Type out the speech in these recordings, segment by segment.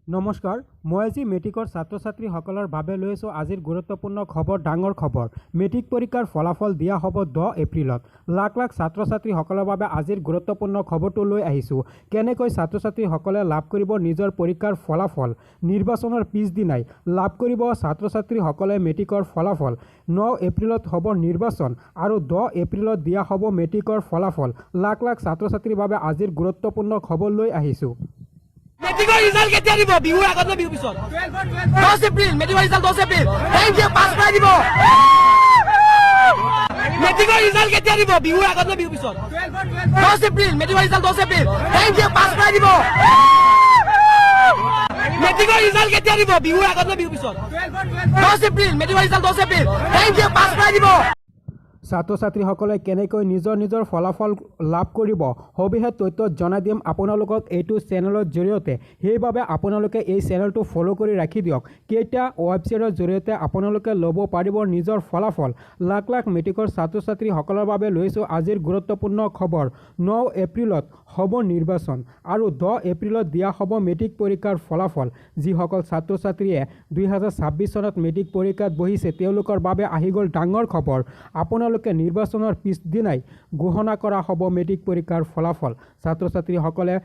নমস্কাৰ, মই আজি মেট্ৰিকৰ ছাত্ৰ ছাত্ৰীসকলৰ বাবে লৈ আছোঁ আজিৰ গুৰুত্বপূৰ্ণ খবৰ, ডাঙৰ খবৰ। মেট্ৰিক পৰীক্ষাৰ ফলাফল দিয়া হ'ব 10 এপ্ৰিলত। লাখ লাখ ছাত্ৰ ছাত্ৰীসকলৰ বাবে আজিৰ গুৰুত্বপূৰ্ণ খবৰটো লৈ আহিছোঁ। কেনেকৈ ছাত্ৰ ছাত্ৰীসকলে লাভ কৰিব নিজৰ পৰীক্ষাৰ ফলাফল। নিৰ্বাচনৰ পিছদিনাই লাভ কৰিব ছাত্ৰ ছাত্ৰীসকলে মেট্ৰিকৰ ফলাফল। 9 এপ্ৰিলত হ'ব নিৰ্বাচন আৰু 10 এপ্ৰিলত দিয়া হ'ব মেট্ৰিকৰ ফলাফল। লাখ লাখ ছাত্ৰ ছাত্ৰীৰ বাবে আজিৰ গুৰুত্বপূৰ্ণ খবৰ লৈ আহিছোঁ। মেট্ৰিকৰ ৰিজাল্ট কেতিয়া দিব? বিহুৰ আগত নে বিহুৰ পিছত? 10 এপ্ৰিল। মেট্ৰিকৰ ৰিজাল্ট 10 এপ্ৰিল। থেংক ইউ, পাছ কৰাই দিব। মেট্ৰিকৰ ৰিজাল্ট কেতিয়া দিব? বিহুৰ আগত নে বিহুৰ পিছত? 10 এপ্ৰিল। মেট্ৰিকৰ ৰিজাল্ট 10 এপ্ৰিল। থেংক ইউ, পাছ কৰাই দিব। মেট্ৰিকৰ ৰিজাল্ট কেতিয়া দিব? বিহুৰ আগত নে বিহুৰ পিছত? 10 এপ্ৰিল। মেট্ৰিকৰ ৰিজাল্ট 10 এপ্ৰিল। থেংক ইউ, পাছ কৰাই দিব। ছাত্ৰ ছাত্ৰীসকলে কেনেকৈ নিজৰ ফলাফল লাভ কৰিব, সবিশেষ তথ্য জনাই দিম আপোনালোকক এইটো চেনেলৰ জৰিয়তে। সেইবাবে আপোনালোকে এই চেনেলটো ফ'ল' কৰি ৰাখি দিয়ক। কেইটা ৱেবছাইটৰ জৰিয়তে আপোনালোকে ল'ব পাৰিব নিজৰ ফলাফল। লাখ লাখ মেট্ৰিকৰ ছাত্ৰ ছাত্ৰীসকলৰ বাবে লৈছোঁ আজিৰ গুৰুত্বপূৰ্ণ খবৰ। 9 এপ্ৰিলত হ'ব নিৰ্বাচন আৰু 10 এপ্ৰিলত দিয়া হ'ব মেট্ৰিক পৰীক্ষাৰ ফলাফল। যিসকল ছাত্ৰ ছাত্ৰীয়ে 2026 চনত মেট্ৰিক পৰীক্ষাত বহিছে তেওঁলোকৰ বাবে আহি গ'ল ডাঙৰ খবৰ। আপোনালোকে নিৰ্বাচনৰ পিছদিনাই ঘোষণা কৰা হ'ব মেট্ৰিক পৰীক্ষাৰ ফলাফল। ছাত্ৰ ছাত্ৰীসকলে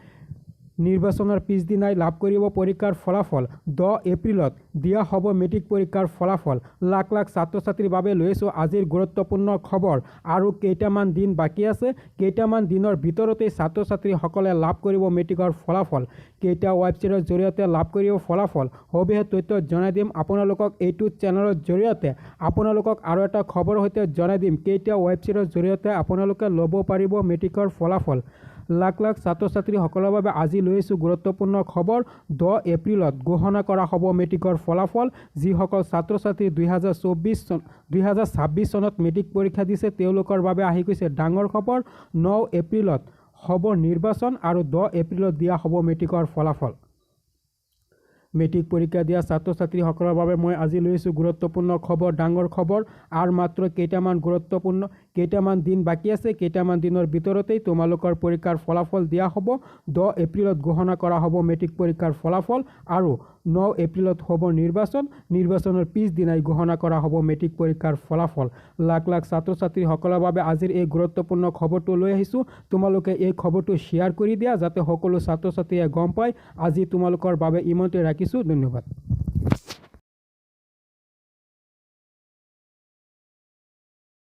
নিৰ্বাচনৰ পিছদিনাই লাভ কৰিব পৰীক্ষাৰ ফলাফল। 10 এপ্ৰিলত দিয়া হ'ব মেট্ৰিক পৰীক্ষাৰ ফলাফল। লাখ লাখ ছাত্ৰ ছাত্ৰীৰ বাবে লৈছোঁ আজিৰ গুৰুত্বপূৰ্ণ খবৰ। আৰু কেইটামান দিন বাকী আছে। কেইটামান দিনৰ ভিতৰতেই ছাত্ৰ ছাত্ৰীসকলে লাভ কৰিব মেট্ৰিকৰ ফলাফল। কেইটা ৱেবছাইটৰ জৰিয়তে লাভ কৰিব ফলাফল, সবিশেষ তথ্য জনাই দিম আপোনালোকক এইটো চেনেলৰ জৰিয়তে। আপোনালোকক আৰু এটা খবৰ সৈতে জনাই দিম কেইটা ৱেবছাইটৰ জৰিয়তে আপোনালোকে ল'ব পাৰিব মেট্ৰিকৰ ফলাফল। লাখ লাখ ছাত্ৰ ছাত্ৰীসকলৰ বাবে আজি লৈছোঁ গুৰুত্বপূৰ্ণ খবৰ। 10 এপ্ৰিলত ঘোষণা কৰা হ'ব মেট্ৰিকৰ ফলাফল। যিসকল ছাত্ৰ ছাত্ৰী 2026 চনত মেট্ৰিক পৰীক্ষা দিছে তেওঁলোকৰ বাবে আহি গৈছে ডাঙৰ খবৰ। 9 এপ্ৰিলত হ'ব নিৰ্বাচন আৰু 10 এপ্ৰিলত দিয়া হ'ব মেট্ৰিকৰ ফলাফল। মেট্ৰিক পৰীক্ষা দিয়া ছাত্ৰ ছাত্ৰীসকলৰ বাবে মই আজি লৈছোঁ গুৰুত্বপূৰ্ণ খবৰ, ডাঙৰ খবৰ। আৰু মাত্ৰ কেইটামান দিন বাকী আছে। কেইটামান দিনৰ ভিতৰতেই তোমালোকৰ পৰীক্ষাৰ ফলাফল দিয়া হ'ব। 10 এপ্ৰিলত ঘোষণা কৰা হ'ব মেট্ৰিক পৰীক্ষাৰ ফলাফল আৰু 9 এপ্ৰিলত হ'ব নিৰ্বাচন। নিৰ্বাচনৰ পিছদিনাই ঘোষণা কৰা হ'ব মেট্ৰিক পৰীক্ষাৰ ফলাফল। লাখ লাখ ছাত্ৰ ছাত্ৰীসকলৰ বাবে আজিৰ এই গুৰুত্বপূৰ্ণ খবৰটো লৈ আহিছোঁ। তোমালোকে এই খবৰটো শ্বেয়াৰ কৰি দিয়া যাতে সকলো ছাত্ৰ ছাত্ৰীয়ে গম পায়। আজি তোমালোকৰ বাবে ইমানতে ৰাখিছোঁ। ধন্যবাদ।